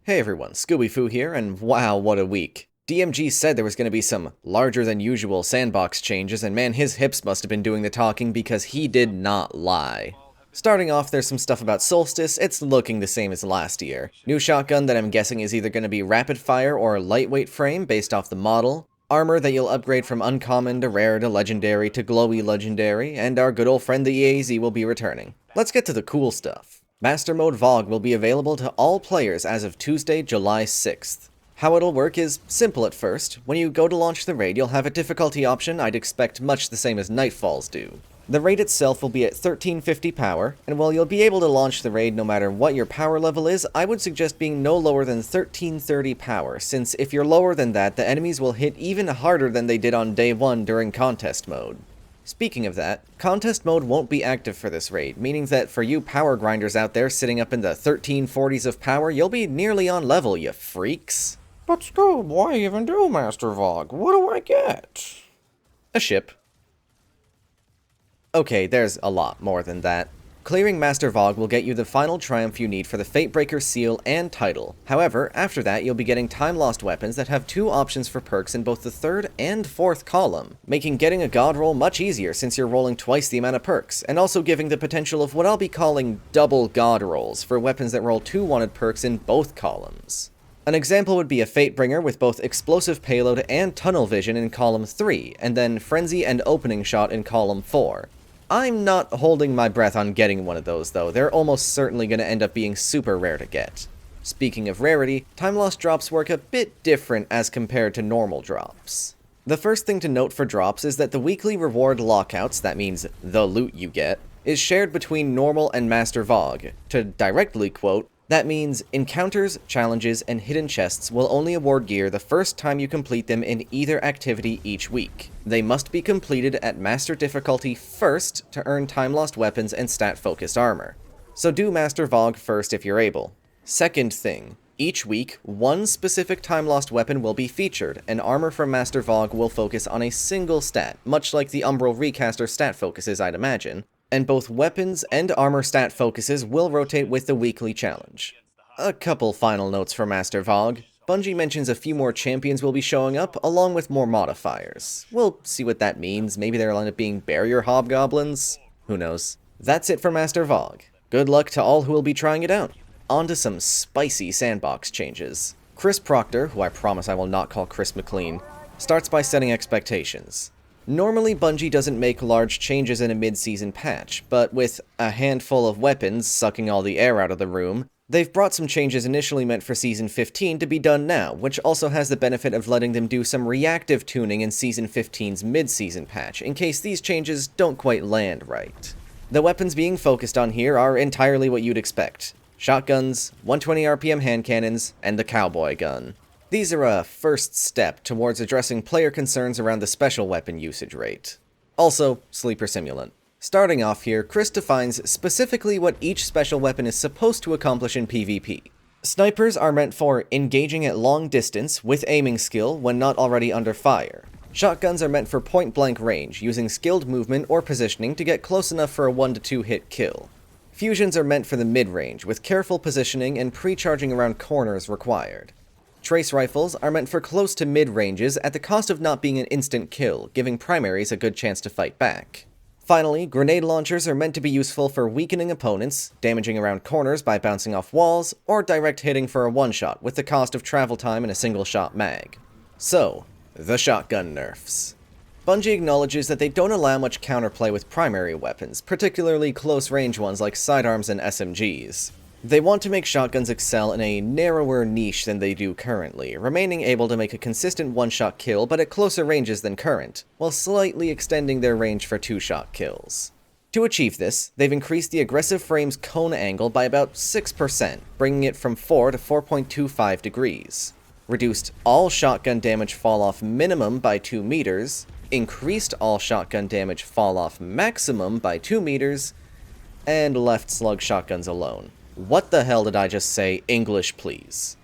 Hey everyone, Scoobyfoo here, and wow, what a week. DMG said there was going to be some larger than usual sandbox changes, and man, his hips must have been doing the talking because he did not lie. Starting off, there's some stuff about Solstice. It's looking the same as last year. New shotgun that I'm guessing is either going to be rapid fire or lightweight frame based off the model. Armor that you'll upgrade from uncommon to rare to legendary to glowy legendary, and our good old friend the EAZ will be returning. Let's get to the cool stuff. Master Mode VOG will be available to all players as of Tuesday, July 6th. How it'll work is simple at first. When you go to launch the raid, you'll have a difficulty option I'd expect much the same as Nightfalls do. The raid itself will be at 1350 power, and while you'll be able to launch the raid no matter what your power level is, I would suggest being no lower than 1330 power, since if you're lower than that, the enemies will hit even harder than they did on day 1 during contest mode. Speaking of that, contest mode won't be active for this raid, meaning that for you power grinders out there sitting up in the 1340s of power, you'll be nearly on level, you freaks. But Scoob, why even do Master VOG? What do I get? A ship. Okay, there's a lot more than that. Clearing Master VOG will get you the final triumph you need for the Fatebreaker seal and title. However, after that you'll be getting time-lost weapons that have 2 options for perks in both the 3rd and 4th column, making getting a god roll much easier since you're rolling twice the amount of perks, and also giving the potential of what I'll be calling double god rolls for weapons that roll 2 wanted perks in both columns. An example would be a Fatebringer with both Explosive Payload and Tunnel Vision in column 3, and then Frenzy and Opening Shot in column 4. I'm not holding my breath on getting one of those though, they're almost certainly going to end up being super rare to get. Speaking of rarity, time lost drops work a bit different as compared to normal drops. The first thing to note for drops is that the weekly reward lockouts, that means the loot you get, is shared between normal and Master VOG. To directly quote, that means encounters, challenges, and hidden chests will only award gear the first time you complete them in either activity each week. They must be completed at Master difficulty first to earn time-lost weapons and stat-focused armor. So do Master VOG first if you're able. Second thing, each week, one specific time-lost weapon will be featured, and armor from Master VOG will focus on a single stat, much like the Umbral Recaster stat focuses I'd imagine, and both weapons and armor stat focuses will rotate with the weekly challenge. A couple final notes for Master VOG. Bungie mentions a few more champions will be showing up, along with more modifiers. We'll see what that means, maybe they'll end up being barrier hobgoblins? Who knows. That's it for Master VOG. Good luck to all who will be trying it out. On to some spicy sandbox changes. Chris Proctor, who I promise I will not call Chris McLean, starts by setting expectations. Normally, Bungie doesn't make large changes in a mid-season patch, but with a handful of weapons sucking all the air out of the room, they've brought some changes initially meant for Season 15 to be done now, which also has the benefit of letting them do some reactive tuning in Season 15's mid-season patch, in case these changes don't quite land right. The weapons being focused on here are entirely what you'd expect. Shotguns, 120 RPM hand cannons, and the cowboy gun. These are a first step towards addressing player concerns around the special weapon usage rate. Also, Sleeper Simulant. Starting off here, Chris defines specifically what each special weapon is supposed to accomplish in PvP. Snipers are meant for engaging at long distance with aiming skill when not already under fire. Shotguns are meant for point-blank range, using skilled movement or positioning to get close enough for a 1 to 2 hit kill. Fusions are meant for the mid-range, with careful positioning and pre-charging around corners required. Trace rifles are meant for close to mid-ranges at the cost of not being an instant kill, giving primaries a good chance to fight back. Finally, grenade launchers are meant to be useful for weakening opponents, damaging around corners by bouncing off walls, or direct hitting for a one-shot with the cost of travel time in a single-shot mag. So, the shotgun nerfs. Bungie acknowledges that they don't allow much counterplay with primary weapons, particularly close-range ones like sidearms and SMGs. They want to make shotguns excel in a narrower niche than they do currently, remaining able to make a consistent one-shot kill but at closer ranges than current, while slightly extending their range for 2-shot kills. To achieve this, they've increased the aggressive frame's cone angle by about 6%, bringing it from 4 to 4.25 degrees. Reduced all shotgun damage fall-off minimum by 2 meters, increased all shotgun damage fall-off maximum by 2 meters, and left slug shotguns alone. What the hell did I just say? English, please.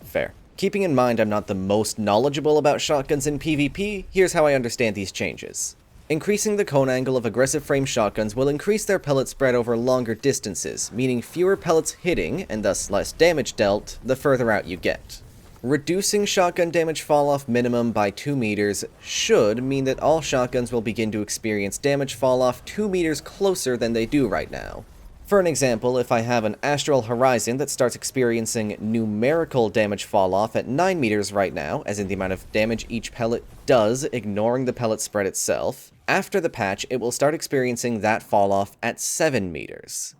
Fair. Keeping in mind I'm not the most knowledgeable about shotguns in PvP, here's how I understand these changes. Increasing the cone angle of aggressive frame shotguns will increase their pellet spread over longer distances, meaning fewer pellets hitting, and thus less damage dealt, the further out you get. Reducing shotgun damage falloff minimum by 2 meters should mean that all shotguns will begin to experience damage falloff 2 meters closer than they do right now. For an example, if I have an Astral Horizon that starts experiencing numerical damage falloff at 9 meters right now, as in the amount of damage each pellet does, ignoring the pellet spread itself, after the patch it will start experiencing that falloff at 7 meters.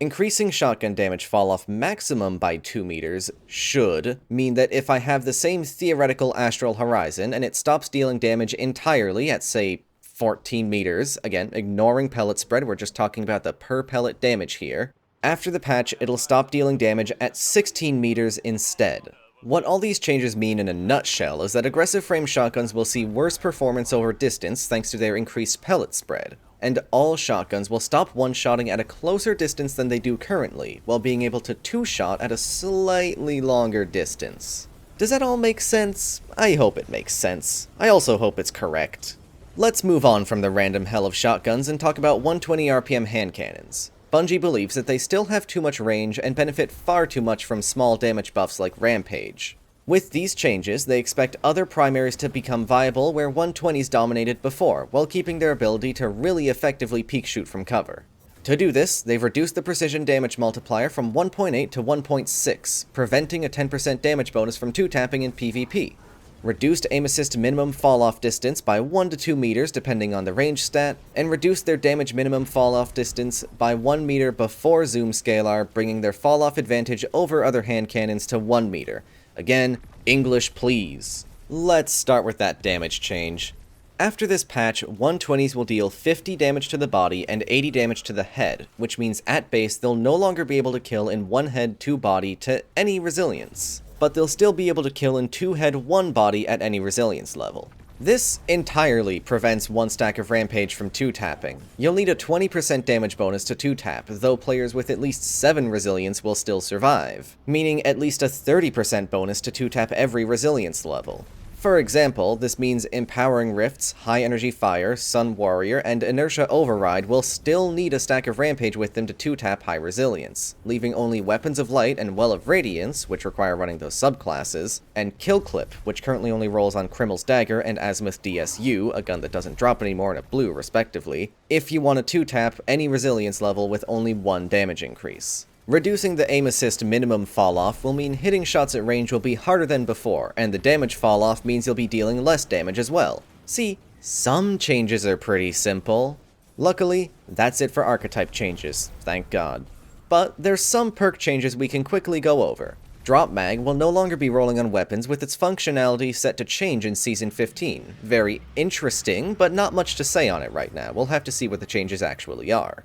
Increasing shotgun damage falloff maximum by 2 meters should mean that if I have the same theoretical Astral Horizon and it stops dealing damage entirely at, say, 14 meters, again, ignoring pellet spread, we're just talking about the per pellet damage here, after the patch it'll stop dealing damage at 16 meters instead. What all these changes mean in a nutshell is that aggressive frame shotguns will see worse performance over distance thanks to their increased pellet spread, and all shotguns will stop one-shotting at a closer distance than they do currently, while being able to two-shot at a slightly longer distance. Does that all make sense? I hope it makes sense. I also hope it's correct. Let's move on from the random hell of shotguns and talk about 120 RPM hand cannons. Bungie believes that they still have too much range and benefit far too much from small damage buffs like Rampage. With these changes, they expect other primaries to become viable where 120s dominated before, while keeping their ability to really effectively peek shoot from cover. To do this, they've reduced the precision damage multiplier from 1.8 to 1.6, preventing a 10% damage bonus from 2-tapping in PvP. Reduced aim assist minimum fall-off distance by 1 to 2 meters depending on the range stat, and reduced their damage minimum fall-off distance by 1 meter before zoom scalar, bringing their fall-off advantage over other hand cannons to 1 meter. Again, English please. Let's start with that damage change. After this patch, 120s will deal 50 damage to the body and 80 damage to the head, which means at base they'll no longer be able to kill in 1 head 2 body to any resilience, but they'll still be able to kill in 2 head 1 body at any resilience level. This entirely prevents 1 stack of Rampage from 2-tapping. You'll need a 20% damage bonus to 2-tap, though players with at least 7 resilience will still survive, meaning at least a 30% bonus to 2-tap every resilience level. For example, this means Empowering Rifts, High Energy Fire, Sun Warrior, and Inertia Override will still need a stack of Rampage with them to 2-tap High Resilience, leaving only Weapons of Light and Well of Radiance, which require running those subclasses, and Kill Clip, which currently only rolls on Krimmel's Dagger and Azimuth DSU, a gun that doesn't drop anymore and a blue respectively, if you want to 2-tap any Resilience level with only 1 damage increase. Reducing the aim assist minimum falloff will mean hitting shots at range will be harder than before, and the damage falloff means you'll be dealing less damage as well. See, some changes are pretty simple. Luckily, that's it for archetype changes, thank God. But there's some perk changes we can quickly go over. Drop Mag will no longer be rolling on weapons with its functionality set to change in Season 15. Very interesting, but not much to say on it right now. We'll have to see what the changes actually are.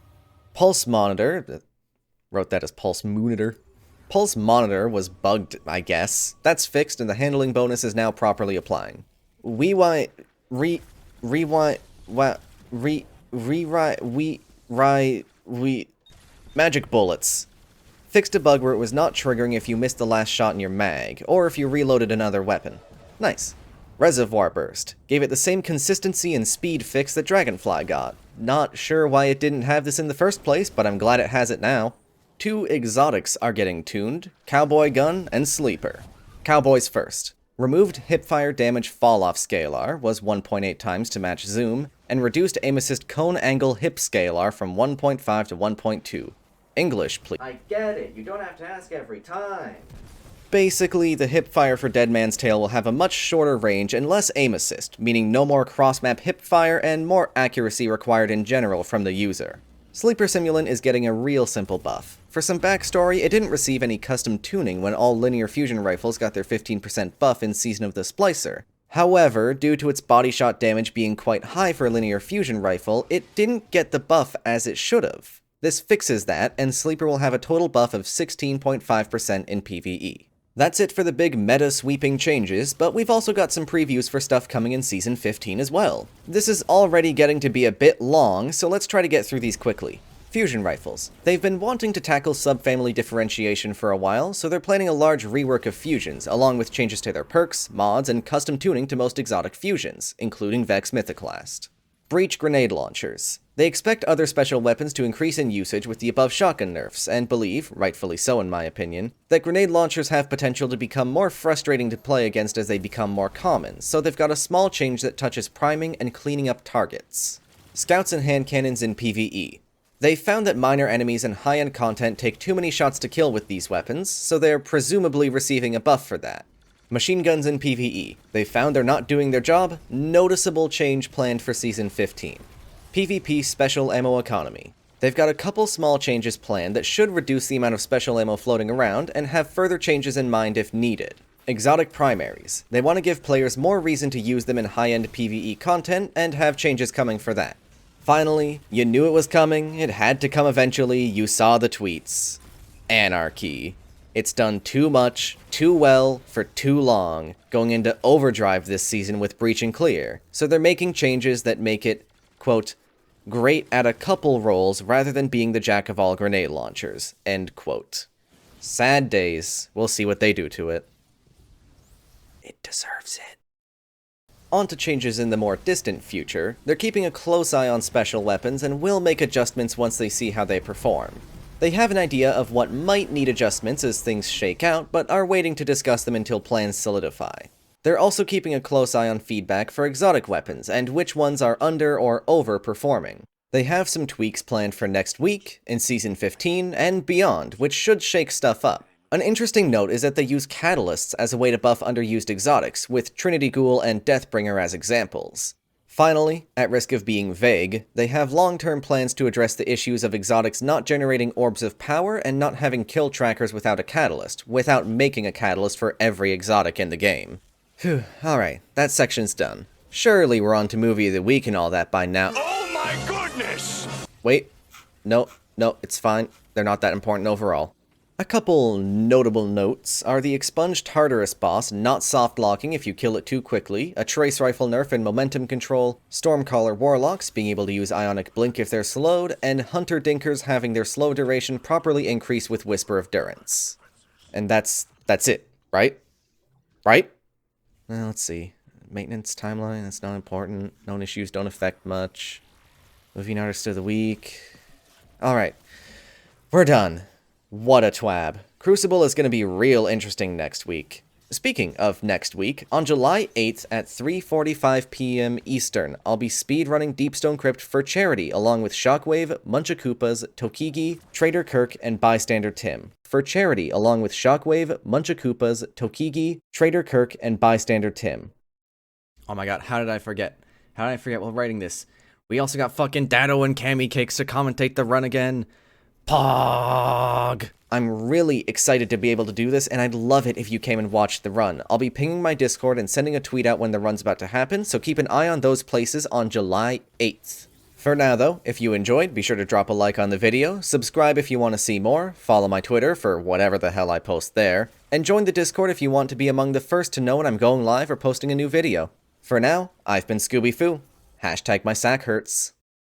Pulse Monitor... wrote that as Pulse Monitor. Pulse Monitor was bugged, I guess. That's fixed and the handling bonus is now properly applying. Rewrite, Magic Bullets. Fixed a bug where it was not triggering if you missed the last shot in your mag, or if you reloaded another weapon. Nice. Reservoir Burst. Gave it the same consistency and speed fix that Dragonfly got. Not sure why it didn't have this in the first place, but I'm glad it has it now. 2 exotics are getting tuned, Cowboy Gun and Sleeper. Cowboys first. Removed hipfire damage falloff scalar was 1.8 times to match zoom, and reduced aim assist cone angle hip scalar from 1.5 to 1.2. English, please. I get it, you don't have to ask every time. Basically, the hipfire for Dead Man's Tale will have a much shorter range and less aim assist, meaning no more cross-map hipfire and more accuracy required in general from the user. Sleeper Simulant is getting a real simple buff. For some backstory, it didn't receive any custom tuning when all linear fusion rifles got their 15% buff in Season of the Splicer. However, due to its body shot damage being quite high for a linear fusion rifle, it didn't get the buff as it should've. This fixes that, and Sleeper will have a total buff of 16.5% in PvE. That's it for the big meta-sweeping changes, but we've also got some previews for stuff coming in Season 15 as well. This is already getting to be a bit long, so let's try to get through these quickly. Fusion rifles. They've been wanting to tackle subfamily differentiation for a while, so they're planning a large rework of fusions, along with changes to their perks, mods, and custom tuning to most exotic fusions, including Vex Mythoclast. Breach grenade launchers. They expect other special weapons to increase in usage with the above shotgun nerfs, and believe, rightfully so in my opinion, that grenade launchers have potential to become more frustrating to play against as they become more common, so they've got a small change that touches priming and cleaning up targets. Scouts and hand cannons in PvE. They found that minor enemies and high-end content take too many shots to kill with these weapons, so they're presumably receiving a buff for that. Machine guns in PvE. They found they're not doing their job. Noticeable change planned for Season 15. PvP Special Ammo Economy. They've got a couple small changes planned that should reduce the amount of special ammo floating around and have further changes in mind if needed. Exotic primaries. They want to give players more reason to use them in high-end PvE content and have changes coming for that. Finally, you knew it was coming, it had to come eventually, you saw the tweets. Anarchy. It's done too much, too well, for too long, going into overdrive this season with Breach and Clear, so they're making changes that make it, quote, great at a couple roles rather than being the jack of all grenade launchers, end quote. Sad days, we'll see what they do to it. It deserves it. On to changes in the more distant future, they're keeping a close eye on special weapons and will make adjustments once they see how they perform. They have an idea of what might need adjustments as things shake out, but are waiting to discuss them until plans solidify. They're also keeping a close eye on feedback for exotic weapons, and which ones are under or overperforming. They have some tweaks planned for next week, in Season 15, and beyond, which should shake stuff up. An interesting note is that they use catalysts as a way to buff underused exotics, with Trinity Ghoul and Deathbringer as examples. Finally, at risk of being vague, they have long-term plans to address the issues of exotics not generating orbs of power and not having kill trackers without a catalyst, without making a catalyst for every exotic in the game. Phew, alright, that section's done. Surely we're on to Movie of the Week and all that by now. Oh my goodness! Wait, no, it's fine. They're not that important overall. A couple notable notes are the expunged Tartarus boss not soft-locking if you kill it too quickly, a trace rifle nerf in momentum control, Stormcaller warlocks being able to use ionic blink if they're slowed, and hunter dinkers having their slow duration properly increased with Whisper of Durance. And that's it, right? Right? Well, let's see. Maintenance timeline, that's not important. Known issues don't affect much. Movie Artist of the Week. Alright. We're done. What a TWAB. Crucible is going to be real interesting next week. Speaking of next week, on July 8th at 3:45 p.m. Eastern, I'll be speedrunning Deepstone Crypt for charity along with Shockwave, Munchakoopas, Tokigi, Trader Kirk, and Bystander Tim. For charity along with Shockwave, Munchakoopas, Tokigi, Trader Kirk, and Bystander Tim. Oh my god, how did I forget? How did I forget while writing this? We also got fucking Dado and Cammy Cakes to commentate the run again. Pog! I'm really excited to be able to do this, and I'd love it if you came and watched the run. I'll be pinging my Discord and sending a tweet out when the run's about to happen, so keep an eye on those places on July 8th. For now though, if you enjoyed, be sure to drop a like on the video, subscribe if you want to see more, follow my Twitter for whatever the hell I post there, and join the Discord if you want to be among the first to know when I'm going live or posting a new video. For now, I've been Scoobyfoo. #mysack hurts.